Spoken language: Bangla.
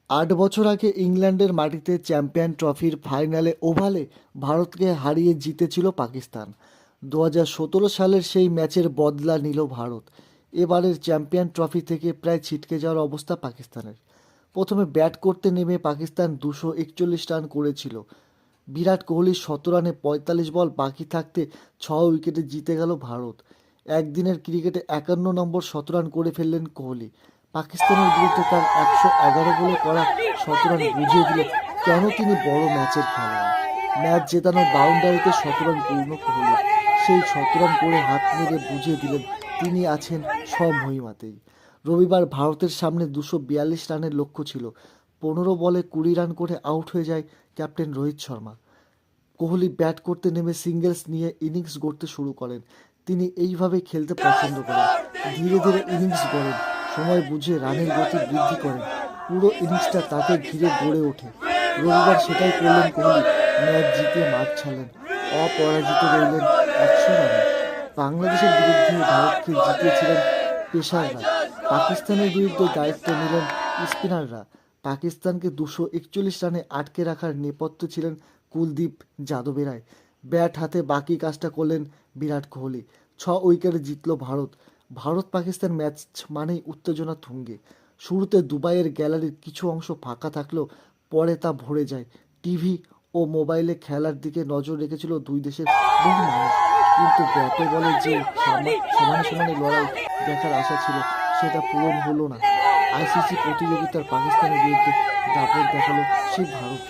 ৮ বছর আগে ইংল্যান্ডের মাটিতে চ্যাম্পিয়ন ট্রফির ফাইনালে ওভালে ভারতকে হারিয়ে জিতেছিল পাকিস্তান। ২০১৭ সালের সেই ম্যাচের বদলা নিল ভারত। এবারের চ্যাম্পিয়ন ট্রফি থেকে প্রায় ছিটকে যাওয়ার অবস্থা পাকিস্তানের। প্রথমে ব্যাট করতে নেমে পাকিস্তান ২৪১ রান করেছিল। বিরাট কোহলির ১৭ রানে ৪৫ বল বাকি থাকতে ৬ উইকেটে জিতে গেল ভারত। একদিনের ক্রিকেটে ৫১ নম্বর শতরান করে ফেললেন কোহলি। পাকিস্তানের বিরুদ্ধে তার ১১১ বলে করা ১৭ রান বুঝিয়ে দিল কেন তিনি বড় ম্যাচের খেলোয়াড়। ম্যাচ জেতানোর বাউন্ডারিতে ১৭ রান পূর্ণ কোহলি। সেই ১৭ রান করে হাত নেড়ে বুঝিয়ে দিলেন তিনি আছেন স্বমহিমাতেই। রবিবার ভারতের সামনে ২৪২ রানের লক্ষ্য ছিল। ১৫ বলে ২০ রান করে আউট হয়ে যায় ক্যাপ্টেন রোহিত শর্মা। কোহলি ব্যাট করতে নেমে সিঙ্গেলস নিয়ে ইনিংস গড়তে শুরু করেন। তিনি এইভাবেই খেলতে পছন্দ করেন। ধীরে ধীরে ইনিংস গড়েন, সময় বুঝে রানের গতি বৃদ্ধি করেন। পুরো ইনিংসটা তাকে ঘিরে গড়ে ওঠে। রবিবার সেটাই করলেন কোহলি। ম্যাচ জিতিয়ে মাঠ ছাড়লেন। অপরাজিত রইলেন ১০০ রানে। বাংলাদেশের বিরুদ্ধে ভারতকে জিতিয়েছিলেন পেসাররা। পাকিস্তানের বিরুদ্ধে দায়িত্ব নিলেন স্পিনাররা। পাকিস্তানকে ২৪১ রানে আটকে রাখার নেপথ্যে ছিলেন কুলদীপ যাদবেরাই। ব্যাট হাতে বাকি কাজটা করলেন বিরাট কোহলি। ৬ উইকেটে জিতল ভারত। ভারত পাকিস্তান ম্যাচ মানেই উত্তেজনা তুঙ্গে। শুরুতে দুবাইয়ের গ্যালারির কিছু অংশ ফাঁকা থাকলেও পরে তা ভরে যায়। টিভি ও মোবাইলে খেলার দিকে নজর রেখেছিল দুই দেশের বহু মানুষ। কিন্তু ব্যাটে বলে যে সমানে সমানে লড়াই দেখার আশা ছিল, সেটা পূরণ হলো না। আইসিসি প্রতিযোগিতার পাকিস্তানের বিরুদ্ধে দাপট দেখালো সেই ভারত।